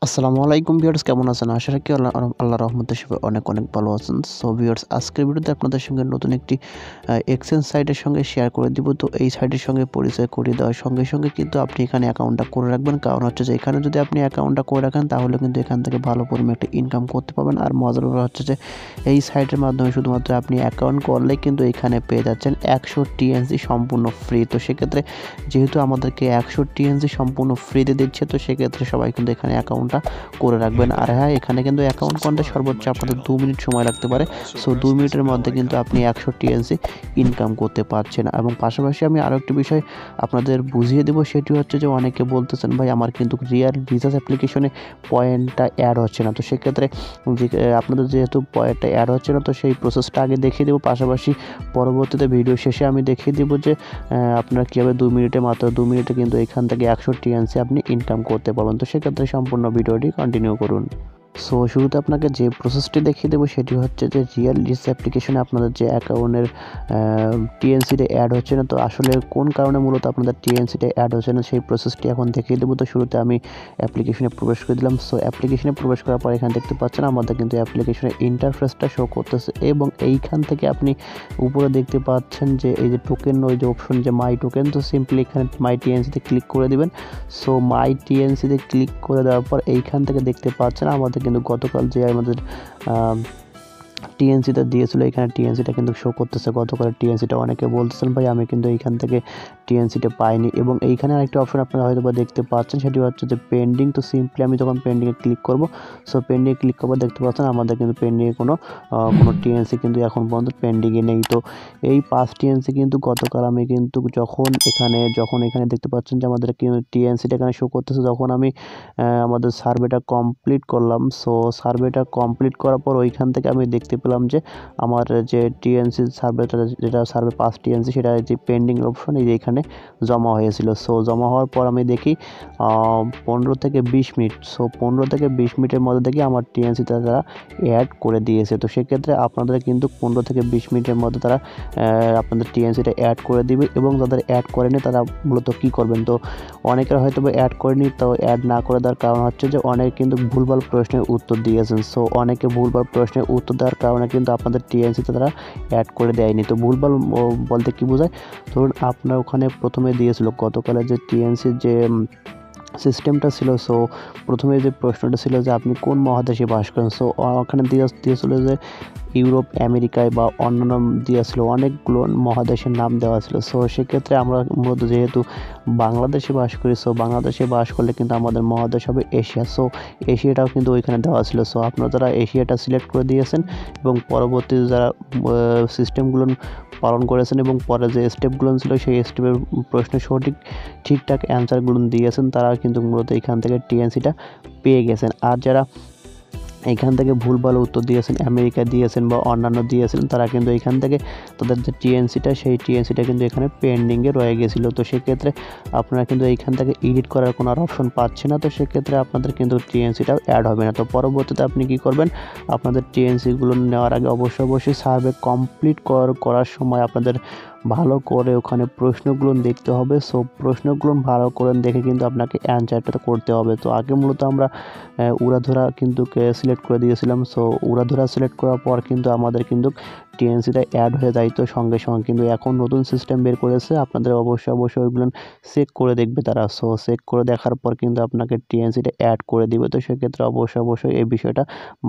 আসসালামু আলাইকুম ভিউয়ার্স, কেমন আছেন? আশা রাখি আল্লাহর রহমতে সবাই অনেক ভালো আছেন। সো ভিউয়ার্স, আজকের ভিডিওতে আপনাদের সঙ্গে নতুন একটি এক্সচেঞ্জ সাইটের সঙ্গে শেয়ার করে দিব। তো এই সাইটের সঙ্গে পরিচয় করিয়ে দেওয়ার সঙ্গে সঙ্গে কিন্তু আপনি এখানে অ্যাকাউন্টটা করে রাখবেন। কারণ হচ্ছে যে এখানে যদি আপনি অ্যাকাউন্টটা করে রাখেন তাহলে কিন্তু এখান থেকে ভালো পরিমাণে একটা ইনকাম করতে পারবেন। আর মজার ব্যাপার হচ্ছে যে এই সাইটের মাধ্যমে শুধুমাত্র আপনি অ্যাকাউন্ট করলেই কিন্তু এখানে পেয়ে যাচ্ছেন 100 টিএনসি সম্পূর্ণ ফ্রি। তো সেক্ষেত্রে যেহেতু আমাদেরকে 100 টিএনসি সম্পূর্ণ ফ্রিতে দিচ্ছে, তো সেক্ষেত্রে সবাই কিন্তু এখানে অ্যাকাউন্টটা করে রাখবেন। আর হ্যাঁ, এখানে কিন্তু অ্যাকাউন্ট করতে সর্বোচ্চ আপনাদের 2 মিনিট সময় লাগতে পারে। সো 2 মিনিটের মধ্যে কিন্তু আপনি 100 টিএনসি ইনকাম করতে পারছেন। এবং পাশাপাশি আমি আরও একটি বিষয় আপনাদের বুঝিয়ে দেবো, সেটি হচ্ছে যে অনেকে বলতেছেন ভাই আমার কিন্তু রিয়াল রিচার্জ অ্যাপ্লিকেশনে পয়েন্টটা অ্যাড হচ্ছে না। তো সেক্ষেত্রে আপনাদের যেহেতু পয়েন্টটা অ্যাড হচ্ছে না, তো সেই প্রসেসটা আগে দেখিয়ে দেবো। পাশাপাশি পরবর্তীতে ভিডিও শেষে আমি দেখিয়ে দেবো যে আপনারা কীভাবে 2 মিনিটে মাত্র 2 মিনিটে কিন্তু এখান থেকে 100 টিএনসি আপনি ইনকাম করতে পারবেন। তো সেক্ষেত্রে সম্পূর্ণ ভিডিওটি কন্টিনিউ করুন। সো শুরুতে আপনাকে যে প্রসেসটি দেখিয়ে দেবো সেটি হচ্ছে যে রিয়েল রিচার্জ অ্যাপ্লিকেশনে আপনাদের যে অ্যাকাউন্টের টিএনসিটা অ্যাড হচ্ছে না, তো আসলে কোন কারণে মূলত আপনাদের টিএনসিটা অ্যাড হচ্ছে না সেই প্রসেসটি এখন দেখিয়ে দেবো। তো শুরুতে আমি অ্যাপ্লিকেশনে প্রবেশ করে দিলাম। সো অ্যাপ্লিকেশনে প্রবেশ করার পর এখানে দেখতে পাচ্ছেন আমাদের কিন্তু অ্যাপ্লিকেশনের ইন্টারফেসটা শো করতেছে, এবং এইখান থেকে আপনি উপরে দেখতে পাচ্ছেন যে এই যে টোকেন, ওই যে অপশন যে মাই টোকেন, তো সিম্পলি এখানে মাই টিএনসিতে ক্লিক করে দিবেন। সো মাই টিএনসিতে ক্লিক করে দেওয়ার পর এইখান থেকে দেখতে পাচ্ছেন আমাদের কিন্তু গতকাল যে আমাদের টিএনসিটা দিয়েছিল, এখানে টিএনসিটা কিন্তু শো করতেছে। গতকাল টিএনসিটা অনেকে বলতেছেন ভাই আমি কিন্তু এইখান থেকে টিএনসিটা পাইনি। এবং এইখানে আরেকটা অপশন আপনারা হয়তো দেখতে পাচ্ছেন, সেটি হচ্ছে যে পেন্ডিং। তো সিম্পলি আমি যখন পেন্ডিংয়ে ক্লিক করব, সো পেন্ডিংয়ে ক্লিক করবো দেখতে পাচ্ছেন আমাদের কিন্তু পেন্ডিংয়ে কোনো টিএনসি কিন্তু এখন পর্যন্ত পেন্ডিংয়ে নেই। তো এই 5 টিএনসি কিন্তু গতকাল আমি কিন্তু যখন এখানে দেখতে পাচ্ছেন যে আমাদের টিএনসিটা এখানে শো করতেছে, যখন আমি আমাদের সার্ভেটা কমপ্লিট করলাম। সো সার্ভেটা কমপ্লিট করার পর ওইখান থেকে আমি দেখতে পেলাম যে আমার যে টিএনসি সার্ভেটা, যেটা সার্ভে 5 টিএনসি, সেটা যে পেন্ডিং অপশন এই যে এখানে জমা হয়েছিল। সো জমা হওয়ার পর আমি দেখি 15 থেকে 20 মিনিট, সো 15 থেকে 20 মিনিটের মধ্যে দেখি আমার টিএনসিটা তারা অ্যাড করে দিয়েছে। তো সেক্ষেত্রে আপনাদের কিন্তু 15 থেকে 20 মিনিটের মধ্যে তারা আপনাদের টিএনসিটা অ্যাড করে দিবে। এবং যাদের অ্যাড করেনি তারা মূলত কী করবেন, তো অনেকের হয়তো অ্যাড করেনি, তো অ্যাড না করে দেওয়ার কারণ হচ্ছে যে অনেকে কিন্তু ভুলভাল প্রশ্নের উত্তর দিয়েছেন। সো অনেকে ভুলভাল প্রশ্নের উত্তর দেওয়ার কারণে কিন্তু আপনাদের টিএনসিতে তারা অ্যাড করে দেয়নি। তো ভুলভাল বলতে কি বোঝায়, ধরুন আপনার ওখানে প্রথমে দিয়েছিল গতকালের যে টিএনসির যে সিস্টেমটা ছিল। সো প্রথমে যে প্রশ্নটা ছিল যে আপনি কোন মহাদেশে বাস করেন, সো ওখানে দিয়েছিল যে ইউরোপ, আমেরিকায় বা অন্যান্য দিয়েছিল, অনেকগুলো মহাদেশের নাম দেওয়া ছিল। সো সেক্ষেত্রে আমরা মূলত যেহেতু বাংলাদেশে বাস করি, সো বাংলাদেশে বাস করলে কিন্তু আমাদের মহাদেশ হবে এশিয়া। সো এশিয়াটাও কিন্তু ওইখানে দেওয়া ছিল। সো আপনারা যারা এশিয়াটা সিলেক্ট করে দিয়েছেন এবং পরবর্তীতে যারা সিস্টেমগুলো পালন করেছেন এবং পরে যে স্টেপগুলো ছিল সেই স্টেপের প্রশ্নের ঠিকঠাক অ্যান্সারগুলো দিয়েছেন, তারা কিন্তু মূলত এখান থেকে টিএনসিটা পেয়ে গেছেন। আর যারা এখান থেকে ভুলভাল উত্তর দিয়েছেন, আমেরিকা দিয়েছেন বা অন্যান্য দিয়েছেন, তারা কিন্তু এখান থেকে তাদের যে টিএনসিটা সেই টিএনসিটা কিন্তু এখানে পেন্ডিংয়ে রয়ে গেছিলো। তো সেক্ষেত্রে আপনারা কিন্তু এইখান থেকে এডিট করার কোনো আর অপশন পাচ্ছেন না। তো সেক্ষেত্রে আপনাদের কিন্তু টিএনসিটাও অ্যাড হবে না। তো পরবর্তীতে আপনি কী করবেন, আপনাদের টিএনসিগুলো নেওয়ার আগে অবশ্যই সার্ভে কমপ্লিট করার সময় আপনাদের ভালো করে ওখানে প্রশ্নগুলো দেখতে হবে। সো প্রশ্নগুলো ভালো করে দেখে কিন্তু আপনাকে অ্যান্সারটা করতে হবে। তো আগে মূলত আমরা উড়াধুরা কিন্তু সিলেক্ট করে দিয়েছিলাম। সো উড়াধুরা সিলেক্ট করার পর কিন্তু আমাদের কিন্তু টিএনসিটা অ্যাড হয়ে যাইতো সঙ্গে সঙ্গে, কিন্তু এখন নতুন সিস্টেম বের করেছে, আপনাদের অবশ্যই ওইগুলো চেক করে দেখবে তারা। সো চেক করে দেখার পর কিন্তু আপনাকে টিএনসিটা অ্যাড করে দিবে। তো সেক্ষেত্রে অবশ্যই এই বিষয়টা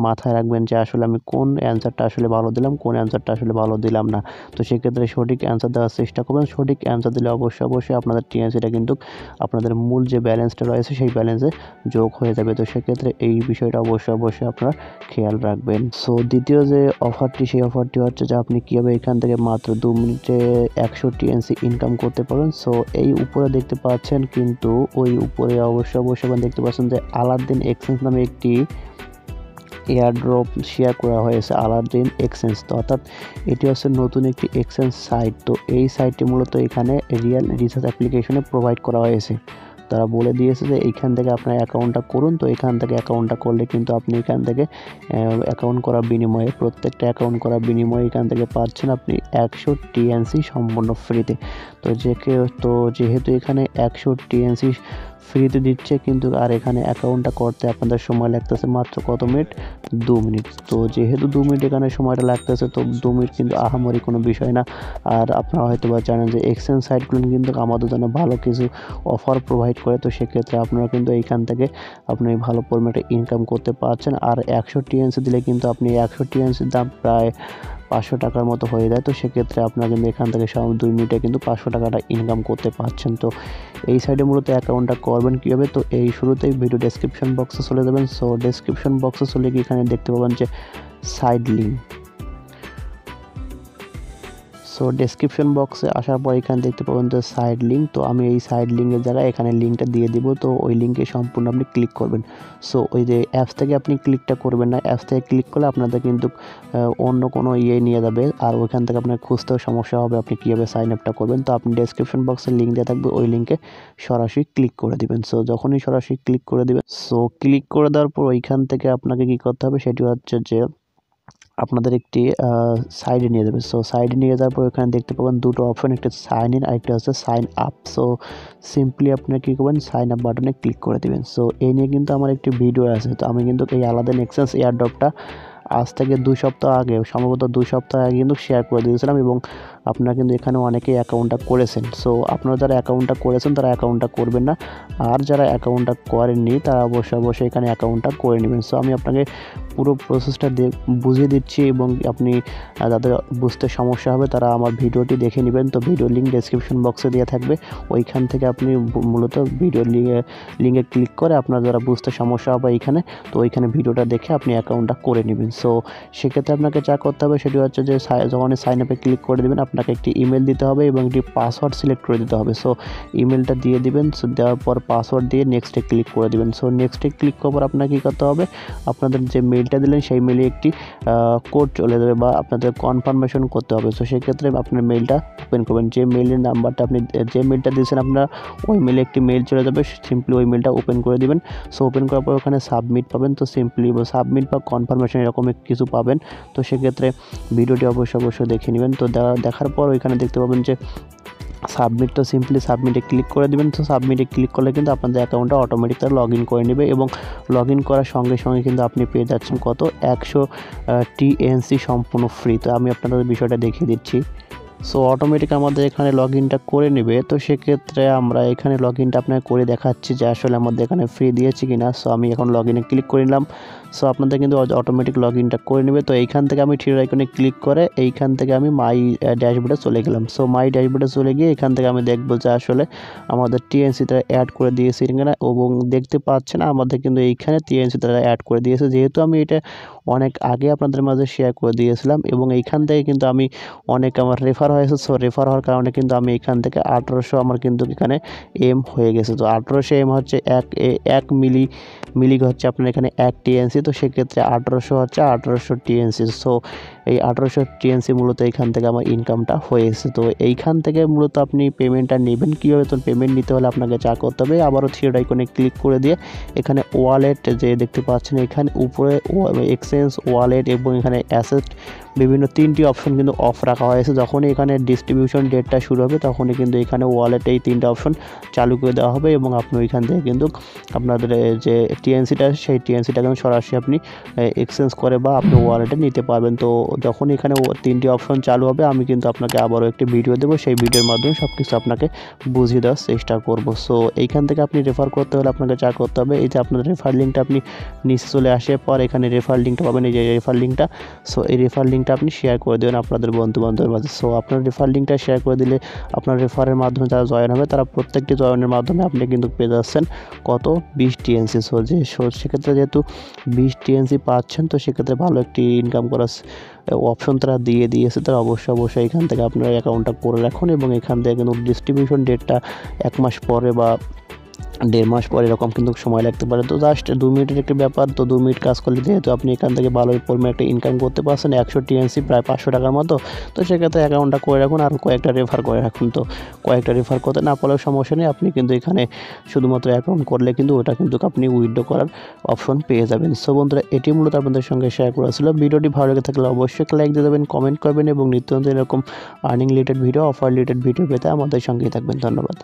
মাথায় রাখবেন যে আসলে আমি কোন অ্যান্সারটা আসলে ভালো দিলাম, কোন অ্যান্সারটা আসলে ভালো দিলাম না। তো সেক্ষেত্রে সঠিক অ্যান্সার দেওয়ার চেষ্টা করবেন। সঠিক অ্যান্সার দিলে অবশ্যই আপনাদের টিএনসিটা কিন্তু আপনাদের মূল যে ব্যালেন্সটা রয়েছে সেই ব্যালেন্সে যোগ হয়ে যাবে। তো সেক্ষেত্রে এই বিষয়টা অবশ্যই আপনারা খেয়াল রাখবেন। সো দ্বিতীয় যে অফারটি, সেই অফারটি হচ্ছে যে আপনি কীভাবে এখান থেকে মাত্র 2 মিনিটে 100 টিএনসি ইনকাম করতে পারবেন। সো এই উপরে দেখতে পাচ্ছেন, কিন্তু ওই উপরে অবশ্যই দেখতে পাচ্ছেন যে আলাদিন এক্সচেঞ্জ নামে একটি এয়ারড্রপ শেয়ার করা হয়েছে, আলাদিন এক্সচেঞ্জ। তো অর্থাৎ এটি হচ্ছে নতুন একটি এক্সচেঞ্জ সাইট। তো এই সাইটটি মূলত এখানে রিয়েল রিচার্জ অ্যাপ্লিকেশনে প্রোভাইড করা হয়েছে। তারা বলে দিয়েছে যে এইখান থেকে আপনার অ্যাকাউন্টটা করুন। তো এখান থেকে অ্যাকাউন্টটা করলে কিন্তু আপনি এখান থেকে অ্যাকাউন্ট করার বিনিময়ে, প্রত্যেকটা অ্যাকাউন্ট করার বিনিময়ে এখান থেকে পাচ্ছেন আপনি 100 টিএনসি সম্পূর্ণ ফ্রিতে। তো যেহেতু এখানে 100 টিএনসি ফ্রিতে দিচ্ছে, কিন্তু আর এখানে অ্যাকাউন্টটা করতে আপনাদের সময় লাগতেছে মাত্র কত মিনিট, 2 মিনিট। তো যেহেতু 2 মিনিট এখানে সময়টা লাগতেছে, তো 2 মিনিট কিন্তু আহামরি কোনো বিষয় না। আর আপনারা হয়তো বা জানেন যে এক্সচেঞ্জ সাইটগুলো কিন্তু আমাদের জন্য ভালো কিছু অফার প্রোভাইড করে। তো সেক্ষেত্রে আপনারা কিন্তু এইখান থেকে আপনি ভালো পরিমাণে ইনকাম করতে পারছেন। আর 100 টিএনসি দিলে কিন্তু আপনি 100 টিএনসির দাম প্রায় 500 টাকার মতো হয়ে যায়। তো সেক্ষেত্রে আপনারা কিন্তু এখান থেকে 2 মিনিটে কিন্তু 500 টাকাটা ইনকাম করতে পারছেন। তো এই সাইডে মূলত অ্যাকাউন্টটা করবেন কীভাবে, তো এই শুরুতেই ভিডিও ডেসক্রিপশন বক্সে চলে যাবেন। সো ডেসক্রিপশন বক্সে চলে গিয়ে এখানে দেখতে পাবেন যে সাইড লিঙ্ক। সো ডেসক্রিপশন বক্সে আসার পর এখানে দেখতে পাবেন যে সাইড লিঙ্ক। তো আমি এই সাইড লিঙ্কের জায়গায় এখানে লিঙ্কটা দিয়ে দিব। তো ওই লিঙ্কে সম্পূর্ণ আপনি ক্লিক করবেন। সো ওই যে অ্যাপস থেকে আপনি ক্লিকটা করবেন না, অ্যাপস থেকে ক্লিক করলে আপনাদের কিন্তু অন্য কোনো নিয়ে যাবে, আর ওইখান থেকে আপনার খুঁজতেও সমস্যা হবে আপনি কীভাবে সাইন আপটা করবেন। তো আপনি ডেসক্রিপশন বক্সে লিঙ্ক দেওয়া থাকবে, ওই লিঙ্কে সরাসরি ক্লিক করে দিবেন। সো যখনই সরাসরি ক্লিক করে দিবেন, সো ক্লিক করে দেওয়ার পর ওইখান থেকে আপনাকে কী করতে হবে সেটি হচ্ছে যে আপনাদের একটি সাইডে নিয়ে যাবে। সো সাইডে নিয়ে যাওয়ার পর এখানে দেখতে পাবেন দুটো অপশন, একটা সাইন ইন আর একটা হচ্ছে সাইন আপ। সো সিম্পলি আপনারা কী করবেন, সাইন আপ বাটনে ক্লিক করে দেবেন। সো এই নিয়ে কিন্তু আমার একটি ভিডিও আছে। তো আমি কিন্তু এই আলাদিন এক্সচেঞ্জ এয়ারড্রপটা আজ থেকে 2 সপ্তাহ আগে, সম্ভবত 2 সপ্তাহ আগে কিন্তু শেয়ার করে দিয়েছিলাম, এবং আপনারা কিন্তু এখানে অনেকেই অ্যাকাউন্টটা করেছেন। সো আপনারা যারা অ্যাকাউন্টটা করেছেন তারা অ্যাকাউন্টটা করবেন না, আর যারা অ্যাকাউন্টটা করেননি তারা অবশ্যই এখানে অ্যাকাউন্টটা করে নেবেন। সো আমি আপনাকে পুরো প্রসেসটা বুঝিয়ে দিচ্ছি, এবং আপনি যাদের বুঝতে সমস্যা হবে তারা আমার ভিডিওটি দেখে নেবেন। তো ভিডিও লিঙ্ক ডেসক্রিপশন বক্সে দেওয়া থাকবে, ওইখান থেকে আপনি মূলত ভিডিও লিঙ্কে ক্লিক করে আপনার যারা বুঝতে সমস্যা হবে এইখানে, তো ওইখানে ভিডিওটা দেখে আপনি অ্যাকাউন্টটা করে নেবেন। সো সেক্ষেত্রে আপনাকে যা করতে হবে সেটি হচ্ছে যে যখনই সাইন আপে ক্লিক করে দেবেন আপনাকে একটি ইমেল দিতে হবে এবং একটি পাসওয়ার্ড সিলেক্ট করে দিতে হবে। সো ইমেলটা দিয়ে দিবেন, সো দেওয়ার পর পাসওয়ার্ড দিয়ে নেক্সটে ক্লিক করে দেবেন। সো নেক্সটে ক্লিক করার পর আপনাকে কী করতে হবে, আপনাদের যে মেলটা দিলেন সেই মেলে একটি কোড চলে যাবে বা আপনাদের কনফার্মেশন করতে হবে। সো সেক্ষেত্রে আপনার মেলটা ওপেন করবেন, যে মেলের নাম্বারটা আপনি যে মেলটা দিয়েছেন আপনার ওই মেলে একটি মেল চলে যাবে, সিম্পলি ওই মেলটা ওপেন করে দিবেন। সো ওপেন করার পর ওখানে সাবমিট পাবেন। তো সিম্পলি সাবমিট বা কনফার্মেশন এরকম কিছু পাবেন। তো সেক্ষেত্রে ভিডিওটি অবশ্যই দেখে নেবেন। তো দেখার পর ওইখানে দেখতে পাবেন যে সাবমিট। তো সিম্পলি সাবমিটে ক্লিক করে দেবেন। তো সাবমিটে ক্লিক করলে কিন্তু আপনাদের অ্যাকাউন্টটা অটোমেটিক তারা লগ ইন করে নেবে, এবং লগ ইন করার সঙ্গে সঙ্গে কিন্তু আপনি পেয়ে যাচ্ছেন কত, 100 টিএনসি সম্পূর্ণ ফ্রি। তো আমি আপনাদের বিষয়টা দেখিয়ে দিচ্ছি। সো অটোমেটিক আমাদের এখানে লগ ইনটা করে নেবে। তো সেক্ষেত্রে আমরা এখানে লগ ইনটা আপনাকে করে দেখাচ্ছি যে আসলে আমাদের এখানে ফ্রি দিয়েছে কিনা। সো আমি এখন লগ ইনে ক্লিক করে নিলাম। সো আপনাদের কিন্তু অটোমেটিক লগ ইনটা করে নেবে। তো এইখান থেকে আমি থ্রি আইকনে ক্লিক করে এইখান থেকে আমি মাই ড্যাশবোর্ডে চলে গেলাম। সো মাই ড্যাশবোর্ডে চলে গিয়ে এখান থেকে আমি দেখবো যে আসলে আমাদের টিএনসি তারা অ্যাড করে দিয়েছে কিনা, এবং দেখতে পাচ্ছেন আমাদের কিন্তু এইখানে টিএনসি তারা অ্যাড করে দিয়েছে, যেহেতু আমি এটা অনেক আগে আপনাদের মাঝে শেয়ার করে দিয়েছিলাম, এবং এইখান থেকে কিন্তু আমি অনেক আমার রেফার হয়েছে। সো রেফার হওয়ার কারণে কিন্তু আমি এখান থেকে 1800 আমার কিন্তু এখানে এম হয়ে গেছে। তো 1800 এম হচ্ছে এক মিলি হচ্ছে আপনার এখানে 1 টিএনসি। তো সেক্ষেত্রে 1800 হচ্ছে 1800 টিএনসি। সো এই 1800 টিএনসি মূলত এইখান থেকে আমার ইনকামটা হয়েছে। তো এইখান থেকে মূলত আপনি পেমেন্টটা নেবেন কীভাবে, তো পেমেন্ট নিতে হলে আপনাকে যা করতে হবে, আবারও থ্রি আইকনে ক্লিক করে দিয়ে এখানে ওয়ালেট যে দেখতে পাচ্ছেন, এখানে উপরে এক্সচেঞ্জ, ওয়ালেট এবং এখানে অ্যাসেট বিভিন্ন 3টি অপশন কিন্তু অফ রাখা হয়েছে। যখনই এখানে ডিস্ট্রিবিউশন ডেটটা শুরু হবে তখনই কিন্তু এখানে ওয়ালেটে এই 3টা অপশন চালু করে দেওয়া হবে, এবং আপনি ওইখান থেকে কিন্তু আপনাদের যে টিএনসিটা সেই টিএনসিটা কিন্তু সরাসরি আপনি এক্সচেঞ্জ করে বা আপনি ওয়ালেটে নিতে পারবেন। তো যখন এখানে 3টি অপশন চালু হবে আমি কিন্তু আপনাকে আবারও একটি ভিডিও দেবো, সেই ভিডিওর মাধ্যমে সব কিছু আপনাকে বুঝিয়ে দেওয়ার চেষ্টা করব। সো এইখান থেকে আপনি রেফার করতে হলে আপনাকে যা করতে হবে, এই যে আপনার রেফার লিঙ্কটা আপনি নিচে চলে আসার পর এখানে রেফার লিঙ্কটা পাবেন, এই যে রেফার লিঙ্কটা। সো এই রেফার লিঙ্কটা আপনি শেয়ার করে দেবেন আপনাদের বন্ধুবান্ধবের মাঝে। সো আপনার রেফার লিঙ্কটা শেয়ার করে দিলে আপনার রেফারের মাধ্যমে যারা জয়েন হবে তারা প্রত্যেকটি জয়েনের মাধ্যমে আপনি কিন্তু পেয়ে যাচ্ছেন কত, 20 টিএনসি। সেক্ষেত্রে যেহেতু 20 টিএনসি পাচ্ছেন, তো সেক্ষেত্রে ভালো একটি ইনকাম করার অপশন তারা দিয়েছে। তারা অবশ্যই এখান থেকে আপনার অ্যাকাউন্টটা করে রাখুন, এবং এখান থেকে কিন্তু ডিস্ট্রিবিউশন ডেটটা 1 মাস পরে বা 1.5 মাস পরে এরকম কিন্তু সময় লাগতে পারে। তো জাস্ট 2 মিনিটের একটি ব্যাপার। তো 2 মিনিট কাজ করলে যেহেতু আপনি এখান থেকে ভালোই পরিমাণে একটা ইনকাম করতে পারছেন, 100 টিএনসি প্রায় 500 টাকার মতো। তো সেক্ষেত্রে অ্যাকাউন্টটা করে রাখুন, আর কয়েকটা রেফার করে রাখুন। তো কয়েকটা রেফার করতে না পারলেও সমস্যা নেই, আপনি কিন্তু এখানে শুধুমাত্র অ্যাকাউন্ট করলে কিন্তু ওটা কিন্তু আপনি উইথড্র করার অপশন পেয়ে যাবেন। সো বন্ধুরা, এটি মূলত আপনাদের সঙ্গে শেয়ার করা ছিল। ভিডিওটি ভালো লেগে থাকলে অবশ্যই লাইক দিয়ে দেবেন, কমেন্ট করবেন, এবং নিত্য নতুন এরকম earning related video, offer related video পেতে আমাদের সঙ্গেই থাকবেন। ধন্যবাদ।